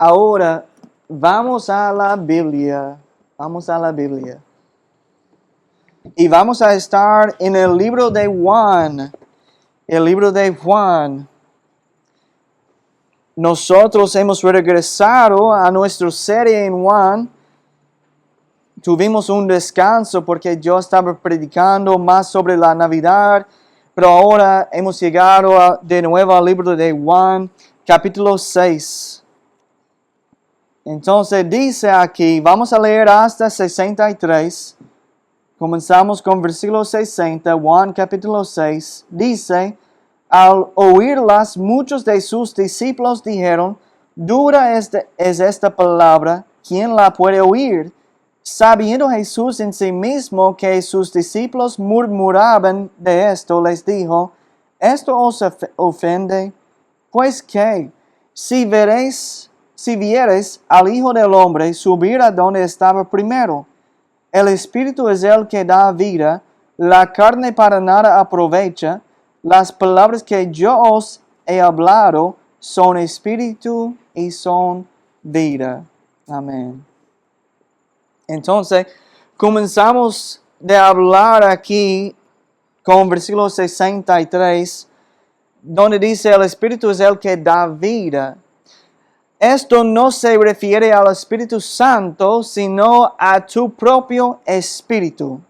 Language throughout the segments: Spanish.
Ahora, vamos a la Biblia. Vamos a la Biblia. Y vamos a estar en el libro de Juan. El libro de Juan. Nosotros hemos regresado a nuestra serie en Juan. Tuvimos un descanso porque yo estaba predicando más sobre la Navidad. Pero ahora hemos llegado de nuevo al libro de Juan, capítulo 6. Entonces dice aquí, vamos a leer hasta 63. Comenzamos con versículo 60, Juan capítulo 6. Dice, al oírlas, muchos de sus discípulos dijeron, dura es esta palabra, ¿quién la puede oír? Sabiendo Jesús en sí mismo que sus discípulos murmuraban de esto, les dijo, ¿esto os ofende? Pues qué, si viereis al Hijo del Hombre subir a donde estaba primero. El Espíritu es el que da vida, la carne para nada aprovecha. Las palabras que yo os he hablado son Espíritu y son vida. Amén. Entonces, comenzamos de hablar aquí con versículo 63, donde dice, el Espíritu es el que da vida. Esto no se refiere al Espíritu Santo, sino a tu propio espíritu.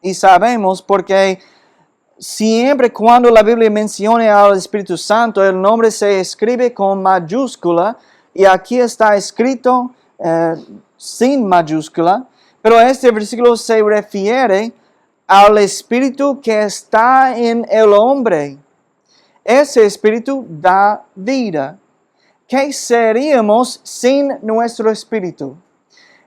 Y sabemos porque siempre cuando la Biblia menciona al Espíritu Santo, el nombre se escribe con mayúscula y aquí está escrito sin mayúscula. Pero este versículo se refiere al Espíritu que está en el hombre. Ese Espíritu da vida. ¿Qué seríamos sin nuestro espíritu?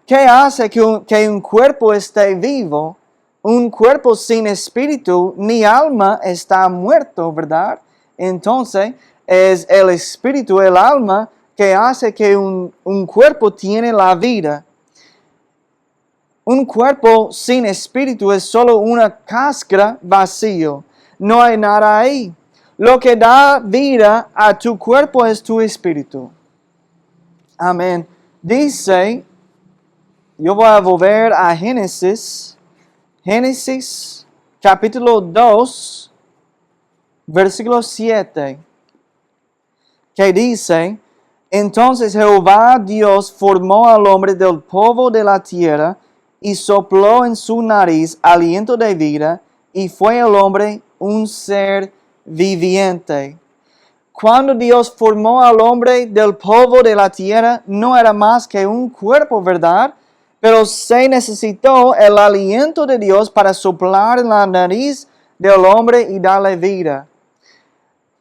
¿Qué hace que un cuerpo esté vivo? Un cuerpo sin espíritu, ni alma está muerto, ¿verdad? Entonces, es el espíritu, el alma, que hace que un cuerpo tiene la vida. Un cuerpo sin espíritu es solo una cáscara vacío. No hay nada ahí. Lo que da vida a tu cuerpo es tu espíritu. Amén. Dice, yo voy a volver a Génesis capítulo 2, versículo 7, que dice, entonces Jehová Dios formó al hombre del polvo de la tierra y sopló en su nariz aliento de vida y fue el hombre un ser viviente. Cuando Dios formó al hombre del polvo de la tierra, no era más que un cuerpo, ¿verdad? Pero se necesitó el aliento de Dios para soplar en la nariz del hombre y darle vida.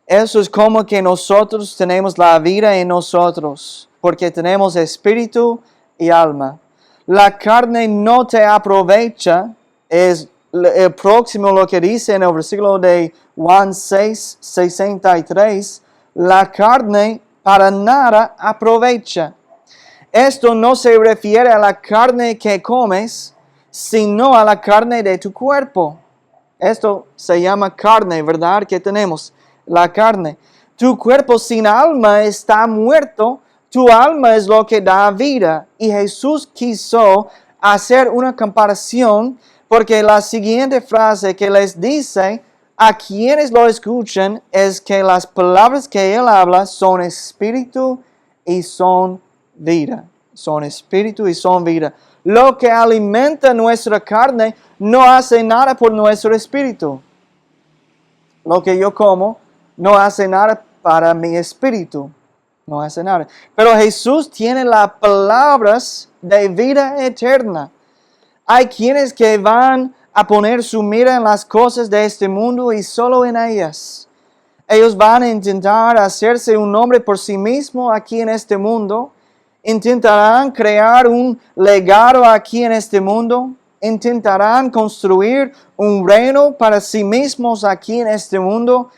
Eso es como que nosotros tenemos la vida en nosotros, porque tenemos espíritu y alma. La carne no te aprovecha, es el próximo lo que dice en el versículo de Juan 6, 63, la carne para nada aprovecha. Esto no se refiere a la carne que comes, sino a la carne de tu cuerpo. Esto se llama carne, ¿verdad? ¿Qué tenemos? La carne. Tu cuerpo sin alma está muerto. Tu alma es lo que da vida. Y Jesús quiso hacer una comparación porque la siguiente frase que les dice a quienes lo escuchan es que las palabras que Él habla son espíritu y son vida. Son espíritu y son vida. Lo que alimenta nuestra carne no hace nada por nuestro espíritu. Lo que yo como no hace nada para mi espíritu. No hace nada. Pero Jesús tiene las palabras de vida eterna. Hay quienes que van a poner su mira en las cosas de este mundo y solo en ellas. Ellos van a intentar hacerse un nombre por sí mismos aquí en este mundo. Intentarán crear un legado aquí en este mundo. Intentarán construir un reino para sí mismos aquí en este mundo.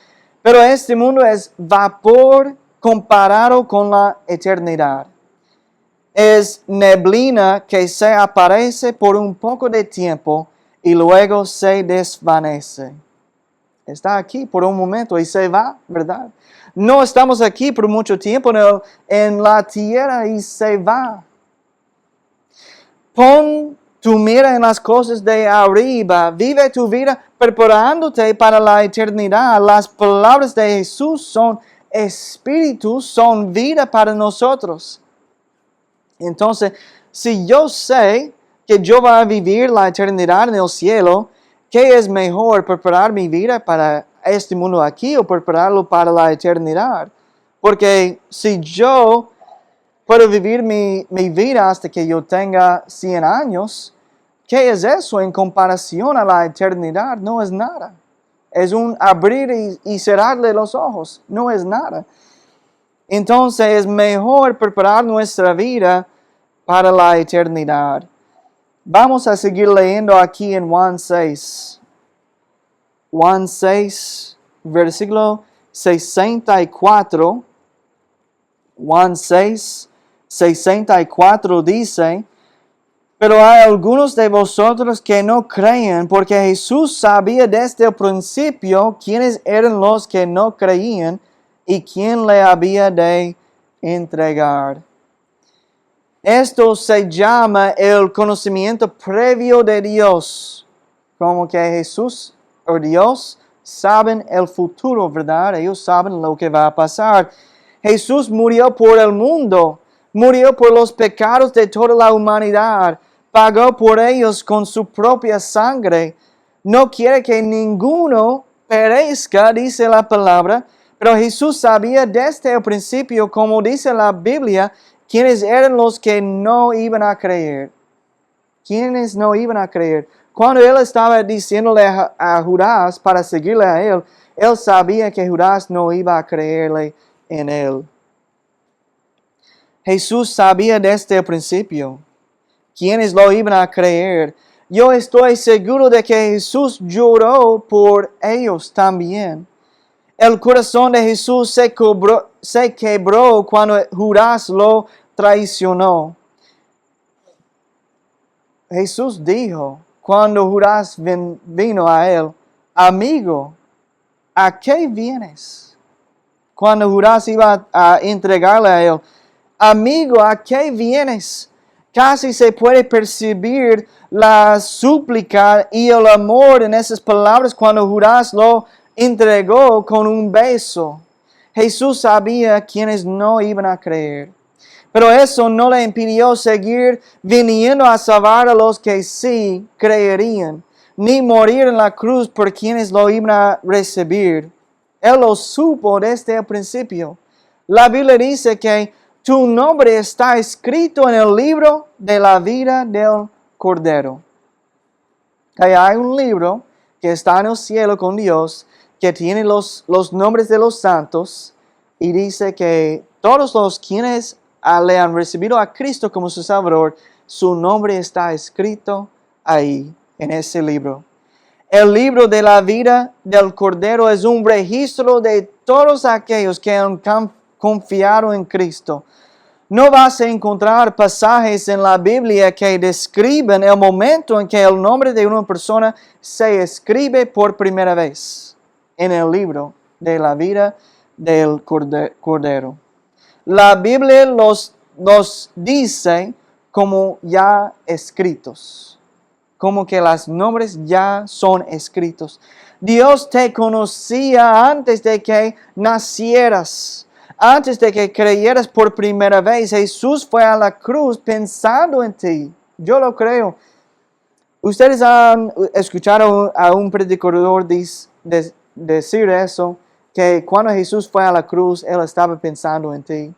Pero este mundo es vapor comparado con la eternidad. Es neblina que se aparece por un poco de tiempo y luego se desvanece. Está aquí por un momento y se va, ¿verdad? no estamos aquí por mucho tiempo en la tierra y se va. Pon tu mira en las cosas de arriba. Vive tu vida preparándote para la eternidad. Las palabras de Jesús son espíritu, son vida para nosotros. Entonces, si yo sé que yo voy a vivir la eternidad en el cielo, ¿qué es mejor, preparar mi vida para este mundo aquí o prepararlo para la eternidad? Porque si yo puedo vivir mi vida hasta que yo tenga 100 años, ¿qué es eso en comparación a la eternidad? No es nada. Es un abrir y cerrarle los ojos. No es nada. Entonces es mejor preparar nuestra vida para la eternidad. Vamos a seguir leyendo aquí en Juan 6. Juan 6, versículo 64. Juan 6, 64 dice: pero hay algunos de vosotros que no creen, porque Jesús sabía desde el principio quiénes eran los que no creían y quién le había de entregar. Esto se llama el conocimiento previo de Dios. Como que Jesús o Dios saben el futuro, ¿verdad? Ellos saben lo que va a pasar. Jesús murió por el mundo, murió por los pecados de toda la humanidad, pagó por ellos con su propia sangre. No quiere que ninguno perezca, dice la palabra, pero Jesús sabía desde el principio, como dice la Biblia, quiénes eran los que no iban a creer. ¿Quiénes no iban a creer? Cuando él estaba diciéndole a Judas para seguirle a él sabía que Judas no iba a creerle en él. Jesús sabía desde el principio quiénes lo iban a creer. Yo estoy seguro de que Jesús lloró por ellos también. El corazón de Jesús se quebró cuando Judas lo traicionó. Jesús dijo, cuando Judas vino a él: amigo, ¿a qué vienes? Cuando Judas iba a entregarle a él: amigo, ¿a qué vienes? Casi se puede percibir la súplica y el amor en esas palabras cuando Judas lo entregó con un beso. Jesús sabía quienes no iban a creer. Pero eso no le impidió seguir viniendo a salvar a los que sí creerían, ni morir en la cruz por quienes lo iban a recibir. Él lo supo desde el principio. La Biblia dice que tu nombre está escrito en el libro de la vida del Cordero. Que hay un libro que está en el cielo con Dios, que tiene los nombres de los santos, y dice que todos los quienes le han recibido a Cristo como su Salvador, su nombre está escrito ahí, en ese libro. El libro de la vida del Cordero es un registro de todos aquellos que han confiado en Cristo. No vas a encontrar pasajes en la Biblia que describen el momento en que el nombre de una persona se escribe por primera vez en el libro de la vida del Cordero. La Biblia los dice como ya escritos, como que los nombres ya son escritos. Dios te conocía antes de que nacieras, antes de que creyeras por primera vez. Jesús fue a la cruz pensando en ti. Yo lo creo. Ustedes han escuchado a un predicador decir eso, que cuando Jesús fue a la cruz, Él estaba pensando en ti.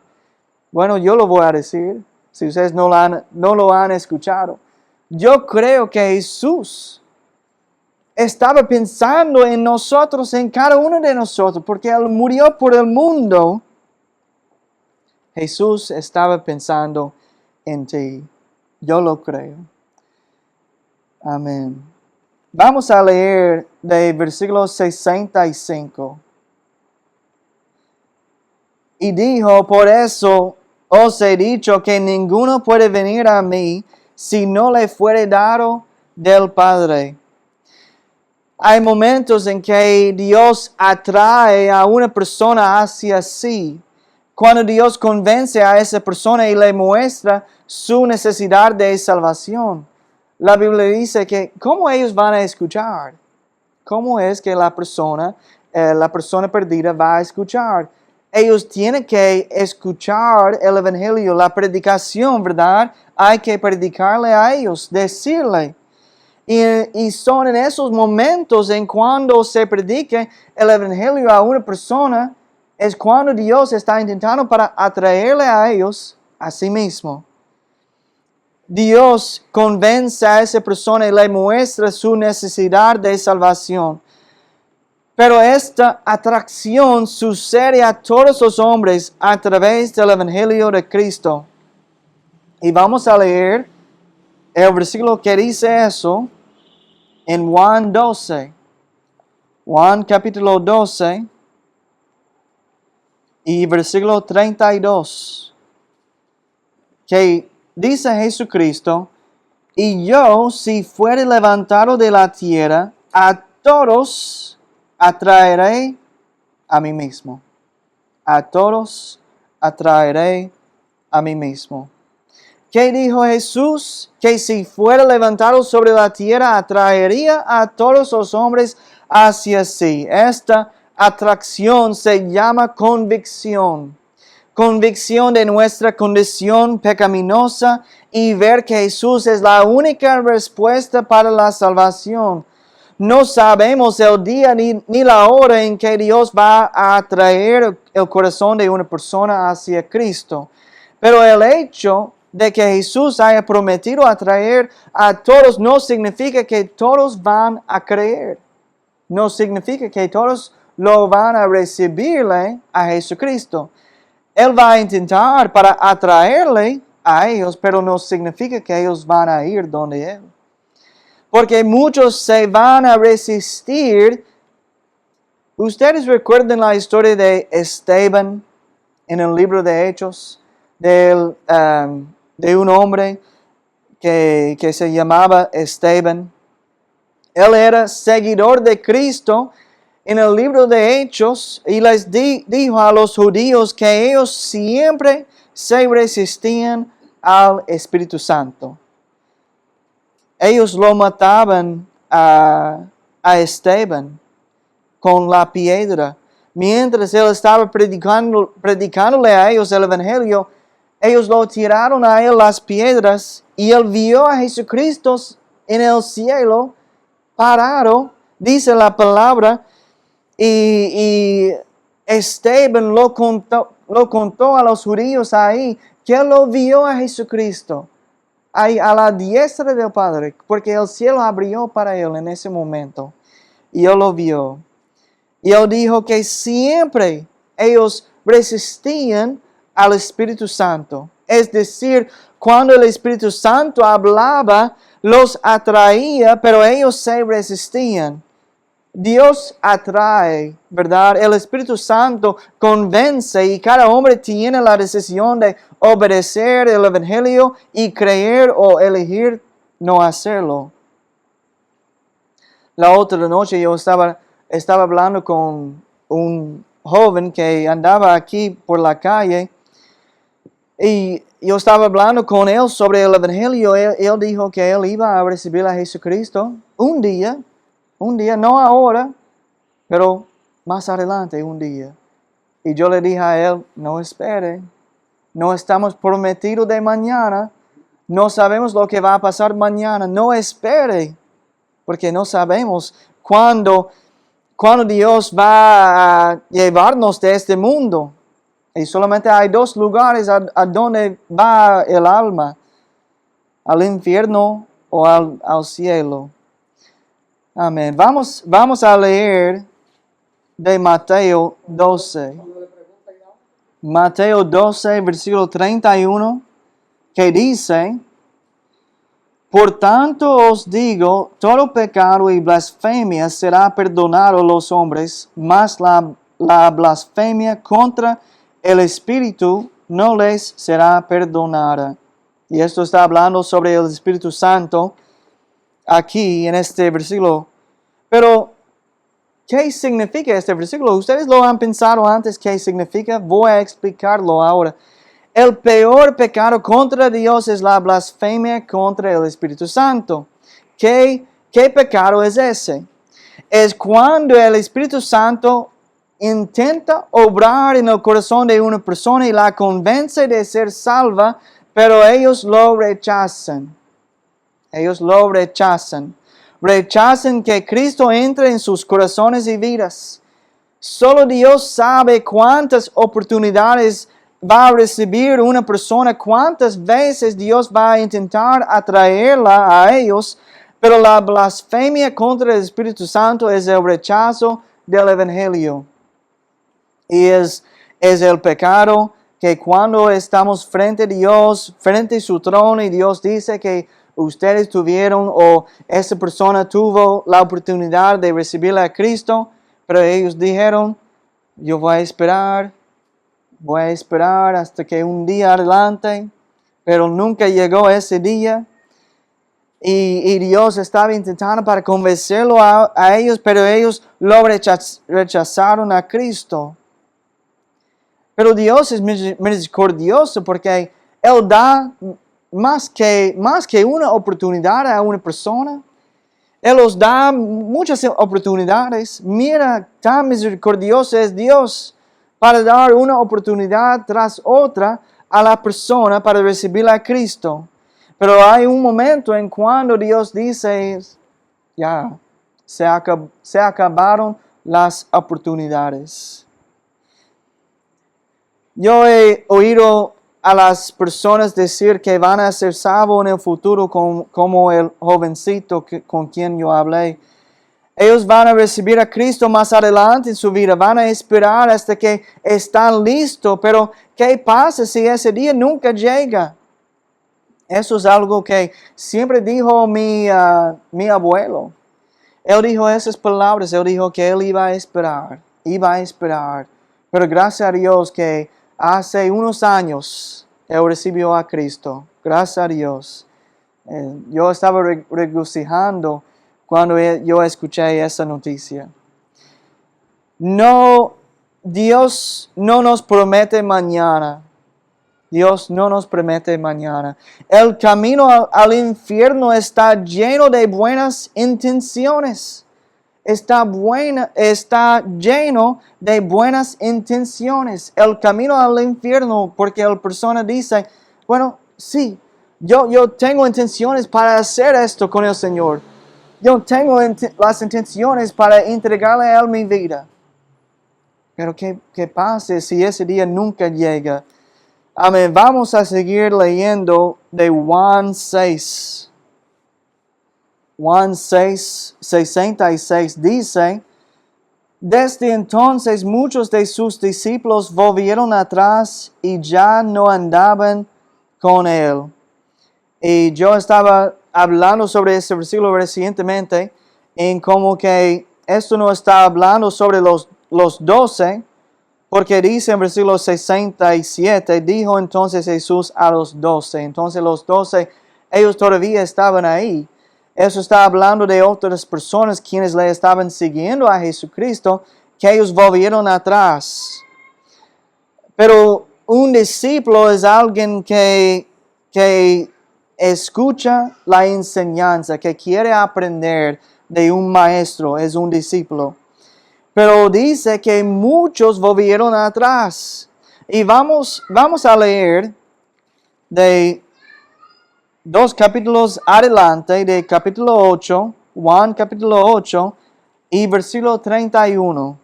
Bueno, yo lo voy a decir, si ustedes no lo han escuchado. Yo creo que Jesús estaba pensando en nosotros, en cada uno de nosotros, porque Él murió por el mundo. Jesús estaba pensando en ti. Yo lo creo. Amén. Vamos a leer de versículo 65. Y dijo: por eso os he dicho que ninguno puede venir a mí si no le fuere dado del Padre. Hay momentos en que Dios atrae a una persona hacia sí. Cuando Dios convence a esa persona y le muestra su necesidad de salvación. La Biblia dice que ¿cómo ellos van a escuchar? ¿Cómo es que la persona perdida va a escuchar? Ellos tienen que escuchar el Evangelio, la predicación, ¿verdad? Hay que predicarle a ellos, decirle. Y son en esos momentos en cuando se predique el Evangelio a una persona, es cuando Dios está intentando para atraerle a ellos a sí mismo. Dios convence a esa persona y le muestra su necesidad de salvación. Pero esta atracción sucede a todos los hombres a través del Evangelio de Cristo. Y vamos a leer el versículo que dice eso en Juan 12. Juan capítulo 12 y versículo 32. Que dice Jesucristo, y yo, si fuere levantado de la tierra, a todos atraeré a mí mismo. A todos atraeré a mí mismo. ¿Qué dijo Jesús? Que si fuera levantado sobre la tierra, atraería a todos los hombres hacia sí. Esta atracción se llama convicción. Convicción de nuestra condición pecaminosa y ver que Jesús es la única respuesta para la salvación. No sabemos el día ni la hora en que Dios va a atraer el corazón de una persona hacia Cristo. Pero el hecho de que Jesús haya prometido atraer a todos no significa que todos van a creer. No significa que todos lo van a recibirle a Jesucristo. Él va a intentar para atraerle a ellos, pero no significa que ellos van a ir donde Él. Porque muchos se van a resistir. ¿Ustedes recuerdan la historia de Esteban en el libro de Hechos? De un hombre que se llamaba Esteban. Él era seguidor de Cristo en el libro de Hechos y les dijo a los judíos que ellos siempre se resistían al Espíritu Santo. Ellos lo mataban a Esteban con la piedra. Mientras él estaba predicándole a ellos el Evangelio, ellos lo tiraron a él las piedras y él vio a Jesucristo en el cielo parado, dice la palabra, y Esteban lo contó a los judíos ahí, que él lo vio a Jesucristo ahí a la diestra del Padre, porque el cielo abrió para él en ese momento, y él lo vio. Y él dijo que siempre ellos resistían al Espíritu Santo. Es decir, cuando el Espíritu Santo hablaba, los atraía, pero ellos se resistían. Dios atrae, ¿verdad? El Espíritu Santo convence y cada hombre tiene la decisión de obedecer el Evangelio y creer o elegir no hacerlo. La otra noche yo estaba hablando con un joven que andaba aquí por la calle y yo estaba hablando con él sobre el Evangelio. Él dijo que él iba a recibir a Jesucristo un día, no ahora, pero más adelante un día. Y yo le dije a él, no espere, no estamos prometidos de mañana, no sabemos lo que va a pasar mañana, no espere, porque no sabemos cuándo Dios va a llevarnos de este mundo. Y solamente hay dos lugares a donde va el alma, al infierno o al cielo. Amén. Vamos a leer de Mateo 12. Mateo 12, versículo 31, que dice, por tanto os digo, todo pecado y blasfemia será perdonado a los hombres, mas la blasfemia contra el Espíritu no les será perdonada. Y esto está hablando sobre el Espíritu Santo aquí en este versículo Pero, ¿qué significa este versículo? ¿Ustedes lo han pensado antes qué significa? Voy a explicarlo ahora. El peor pecado contra Dios es la blasfemia contra el Espíritu Santo. ¿Qué pecado es ese? Es cuando el Espíritu Santo intenta obrar en el corazón de una persona y la convence de ser salva, pero ellos lo rechazan. Ellos lo rechazan. Rechazan que Cristo entre en sus corazones y vidas. Solo Dios sabe cuántas oportunidades va a recibir una persona, cuántas veces Dios va a intentar atraerla a ellos, pero la blasfemia contra el Espíritu Santo es el rechazo del Evangelio. Y es el pecado que cuando estamos frente a Dios, frente a su trono, y Dios dice que ustedes tuvieron o esa persona tuvo la oportunidad de recibir a Cristo, pero ellos dijeron, yo voy a esperar hasta que un día adelante, pero nunca llegó ese día. Y Dios estaba intentando para convencerlo a ellos, pero ellos lo rechazaron a Cristo. Pero Dios es misericordioso porque Él da más que una oportunidad a una persona. Él os da muchas oportunidades. Mira, tan misericordioso es Dios para dar una oportunidad tras otra a la persona para recibir a Cristo. Pero hay un momento en cuando Dios dice, ya, se acabaron las oportunidades. Yo he oído a las personas decir que van a ser salvos en el futuro como el jovencito con quien yo hablé. Ellos van a recibir a Cristo más adelante en su vida, van a esperar hasta que están listos, pero ¿qué pasa si ese día nunca llega? Eso es algo que siempre dijo mi abuelo. Él dijo esas palabras, él dijo que él iba a esperar, pero gracias a Dios que hace unos años él recibió a Cristo, gracias a Dios. Yo estaba regocijando cuando yo escuché esa noticia. No, Dios no nos promete mañana. Dios no nos promete mañana. El camino al infierno está lleno de buenas intenciones. Está lleno de buenas intenciones. El camino al infierno, porque la persona dice, bueno, sí, yo tengo intenciones para hacer esto con el Señor. Yo tengo las intenciones para entregarle a Él mi vida. Pero ¿qué pasa si ese día nunca llega? Amén. Vamos a seguir leyendo de Juan 6. Juan 6, 66 dice, desde entonces muchos de sus discípulos volvieron atrás y ya no andaban con él. Y yo estaba hablando sobre ese versículo recientemente, en como que esto no está hablando sobre los 12, porque dice en versículo 67, dijo entonces Jesús a los 12. Entonces los 12, ellos todavía estaban ahí. Eso está hablando de otras personas quienes le estaban siguiendo a Jesucristo, que ellos volvieron atrás. Pero un discípulo es alguien que escucha la enseñanza, que quiere aprender de un maestro, es un discípulo. Pero dice que muchos volvieron atrás. Y vamos a leer de 2 capítulos adelante, de capítulo 8, Juan capítulo 8 y versículo 31.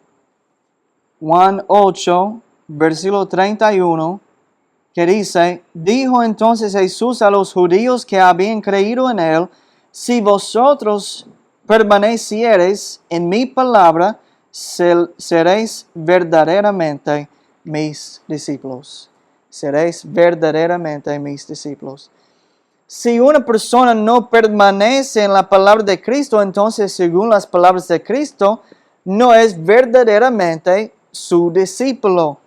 Juan 8, versículo 31, que dice, dijo entonces Jesús a los judíos que habían creído en él, si vosotros permaneciereis en mi palabra, seréis verdaderamente mis discípulos. Seréis verdaderamente mis discípulos. Si una persona no permanece en la palabra de Cristo, entonces según las palabras de Cristo, no es verdaderamente su discípulo.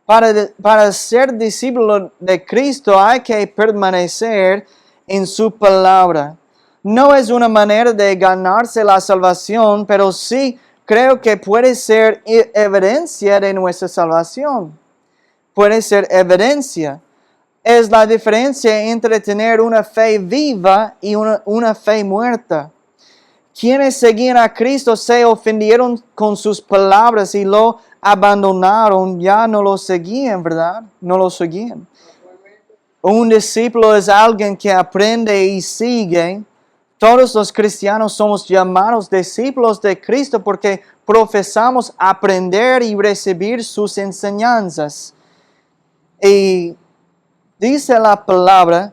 Para ser discípulo de Cristo hay que permanecer en su palabra. no es una manera de ganarse la salvación, pero sí creo que puede ser evidencia de nuestra salvación. Puede ser evidencia. Es la diferencia entre tener una fe viva y una fe muerta. Quienes seguían a Cristo se ofendieron con sus palabras y lo abandonaron, ya no lo seguían, ¿verdad? No lo seguían. Un discípulo es alguien que aprende y sigue. Todos los cristianos somos llamados discípulos de Cristo porque profesamos aprender y recibir sus enseñanzas. Y dice la palabra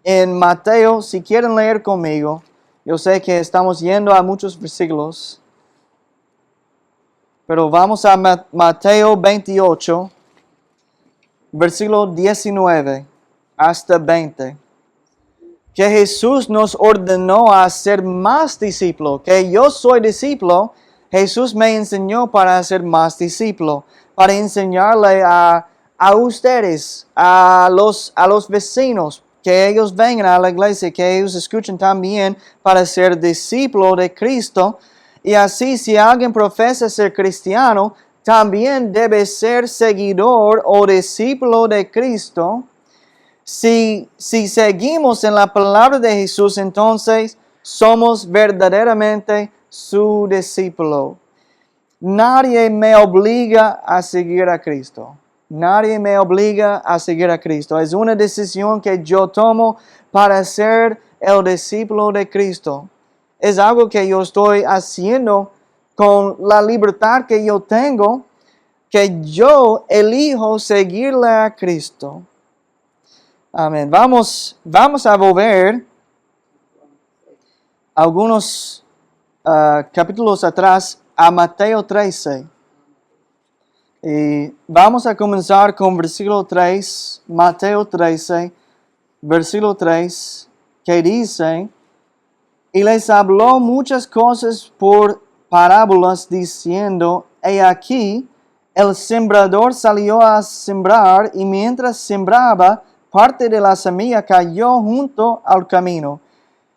en Mateo, si quieren leer conmigo, yo sé que estamos yendo a muchos versículos, pero vamos a Mateo 28, versículo 19 hasta 20. Que Jesús nos ordenó a ser más discípulos, que yo soy discípulo, Jesús me enseñó para ser más discípulo, para enseñarle a ustedes, a los vecinos, que ellos vengan a la iglesia, que ellos escuchen también para ser discípulo de Cristo. Y así, si alguien profesa ser cristiano, también debe ser seguidor o discípulo de Cristo. Si seguimos en la palabra de Jesús, entonces somos verdaderamente su discípulo. Nadie me obliga a seguir a Cristo. Nadie me obliga a seguir a Cristo. Es una decisión que yo tomo para ser el discípulo de Cristo. Es algo que yo estoy haciendo con la libertad que yo tengo, que yo elijo seguirle a Cristo. Amén. Vamos a volver algunos capítulos atrás a Mateo 13. Y vamos a comenzar con versículo 3, Mateo 13, versículo 3, que dice: y les habló muchas cosas por parábolas, diciendo: he aquí, el sembrador salió a sembrar, y mientras sembraba, parte de la semilla cayó junto al camino,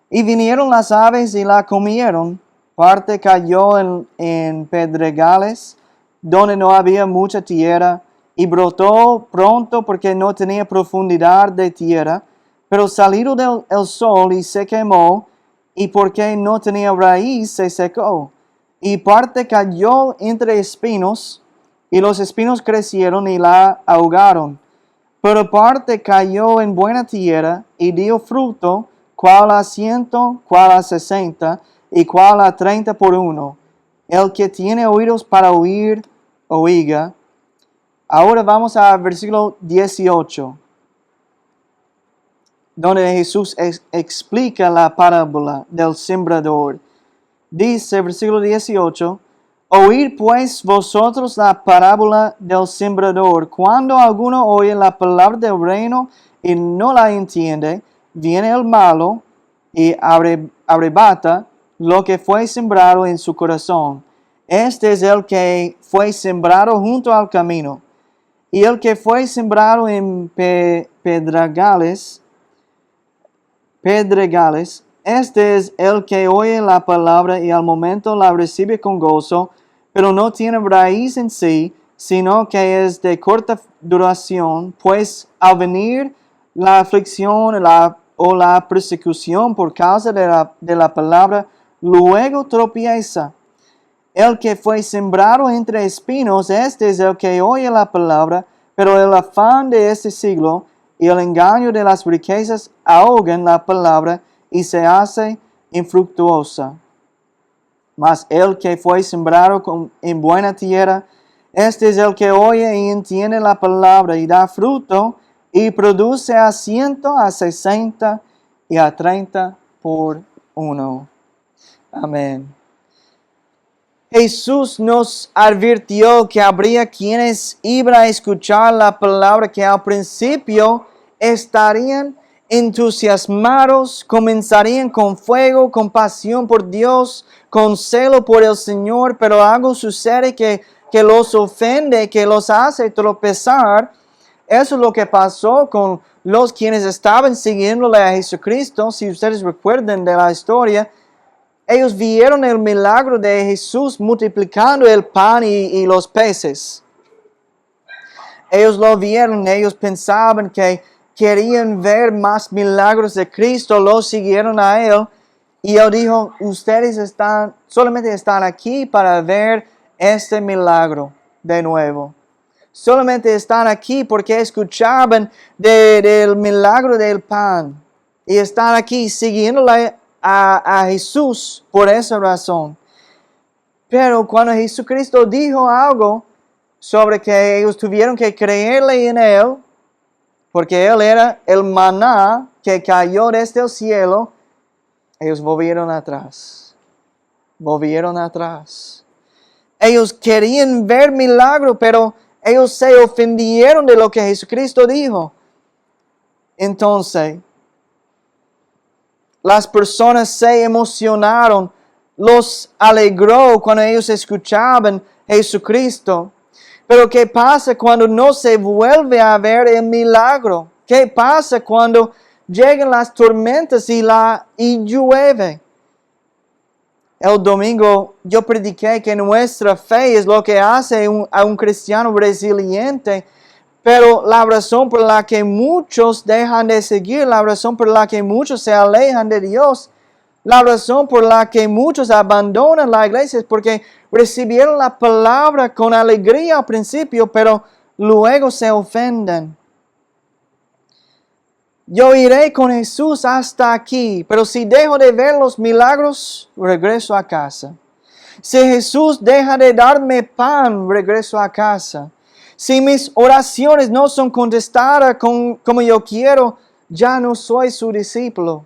y vinieron las aves y la comieron. Parte cayó en pedregales, donde no había mucha tierra, y brotó pronto porque no tenía profundidad de tierra, pero salido el sol y se quemó, y porque no tenía raíz se secó. Y parte cayó entre espinos, y los espinos crecieron y la ahogaron. Pero parte cayó en buena tierra, y dio fruto, cuál a 100, cuál a 60, y cuál a 30 por uno. El que tiene oídos para oír, oiga. Ahora vamos al versículo 18, donde Jesús explica la parábola del sembrador. Dice, versículo 18, oíd pues vosotros la parábola del sembrador. Cuando alguno oye la palabra del reino y no la entiende, viene el malo y arrebata lo que fue sembrado en su corazón. Este es el que fue sembrado junto al camino. Y el que fue sembrado en pedregales, este es el que oye la palabra y al momento la recibe con gozo, pero no tiene raíz en sí, sino que es de corta duración, pues al venir la aflicción o la persecución por causa de la palabra, luego tropieza. El que fue sembrado entre espinos, este es el que oye la palabra, pero el afán de este siglo y el engaño de las riquezas ahogan la palabra y se hace infructuosa. Mas el que fue sembrado en buena tierra, este es el que oye y entiende la palabra y da fruto y produce a 100, a 60 y a 30 por uno. Amén. Jesús nos advirtió que habría quienes iban a escuchar la palabra, que al principio estarían entusiasmados, comenzarían con fuego, con pasión por Dios, con celo por el Señor, pero algo sucede que los ofende, que los hace tropezar, Eso es lo que pasó con los quienes estaban siguiéndole a Jesucristo. Si ustedes recuerdan de la historia, ellos vieron el milagro de Jesús multiplicando el pan y los peces. Ellos lo vieron, ellos pensaban que querían ver más milagros de Cristo, lo siguieron a Él. Y Él dijo, ustedes solamente están aquí para ver este milagro de nuevo. Solamente están aquí porque escuchaban del milagro del pan. Y están aquí siguiéndole a Jesús por esa razón. Pero cuando Jesucristo dijo algo sobre que ellos tuvieron que creerle en Él, porque Él era el maná que cayó desde el cielo, ellos volvieron atrás. Volvieron atrás. Ellos querían ver milagro, pero ellos se ofendieron de lo que Jesucristo dijo. Entonces, las personas se emocionaron, los alegró cuando ellos escuchaban Jesucristo. Pero ¿qué pasa cuando no se vuelve a ver el milagro? ¿Qué pasa cuando llegan las tormentas y llueve? El domingo yo prediqué que nuestra fe es lo que hace a un cristiano resiliente, pero la razón por la que muchos dejan de seguir, la razón por la que muchos se alejan de Dios, la razón por la que muchos abandonan la iglesia es porque recibieron la palabra con alegría al principio, pero luego se ofenden. Yo iré con Jesús hasta aquí, pero si dejo de ver los milagros, regreso a casa. Si Jesús deja de darme pan, regreso a casa. Si mis oraciones no son contestadas como yo quiero, ya no soy su discípulo.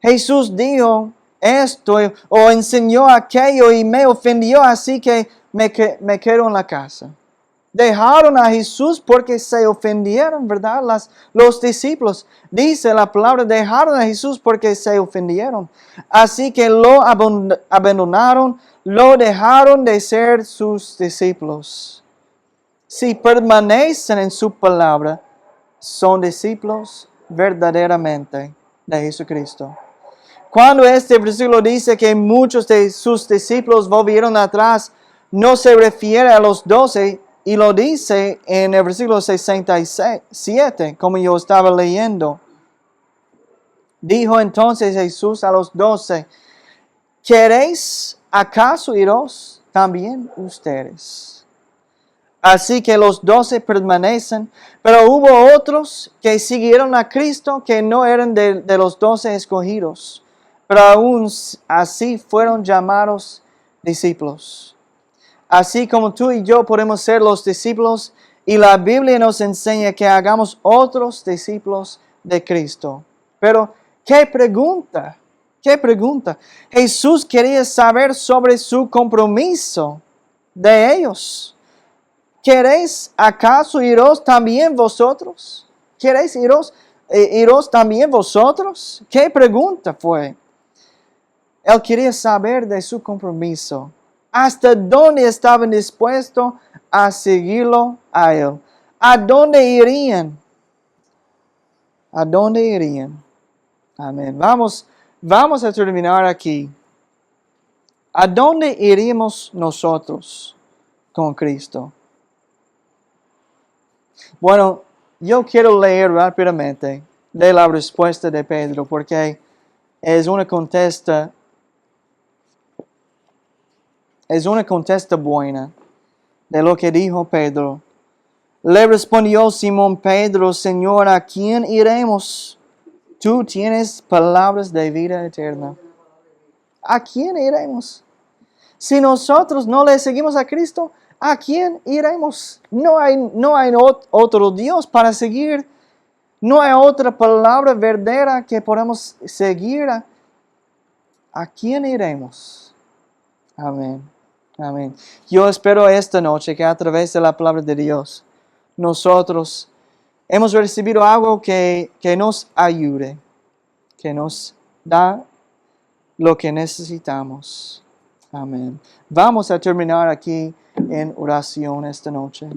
Jesús dijo esto o enseñó aquello y me ofendió, así que me quedo en la casa. Dejaron a Jesús porque se ofendieron, ¿verdad? Los discípulos, dice la palabra, dejaron a Jesús porque se ofendieron. Así que lo abandonaron, lo dejaron de ser sus discípulos. Si permanecen en su palabra, son discípulos verdaderamente de Jesucristo. Cuando este versículo dice que muchos de sus discípulos volvieron atrás, no se refiere a los 12, y lo dice en el versículo 67, como yo estaba leyendo. Dijo entonces Jesús a los 12, ¿queréis acaso iros también ustedes? Así que los 12 permanecen, pero hubo otros que siguieron a Cristo que no eran de los 12 escogidos, pero aún así fueron llamados discípulos. Así como tú y yo podemos ser los discípulos, y la Biblia nos enseña que hagamos otros discípulos de Cristo. Pero, ¿qué pregunta? ¿Qué pregunta? Jesús quería saber sobre su compromiso de ellos. ¿Queréis acaso iros también vosotros? ¿Queréis iros también vosotros? ¿Qué pregunta fue? Él quería saber de su compromiso. ¿Hasta dónde estaban dispuestos a seguirlo a Él? ¿A dónde irían? ¿A dónde irían? Amén. Vamos a terminar aquí. ¿A dónde iríamos nosotros con Cristo? Bueno, yo quiero leer rápidamente de la respuesta de Pedro, porque es una contesta buena de lo que dijo Pedro. Le respondió Simón Pedro, Señor, ¿a quién iremos? Tú tienes palabras de vida eterna. ¿A quién iremos? Si nosotros no le seguimos a Cristo, ¿a quién iremos? No hay otro Dios para seguir. No hay otra palabra verdadera que podamos seguir. ¿A quién iremos? Amén. Amén. Yo espero esta noche que a través de la palabra de Dios, nosotros hemos recibido algo que nos ayude, que nos da lo que necesitamos. Amén. Vamos a terminar aquí en oración esta noche.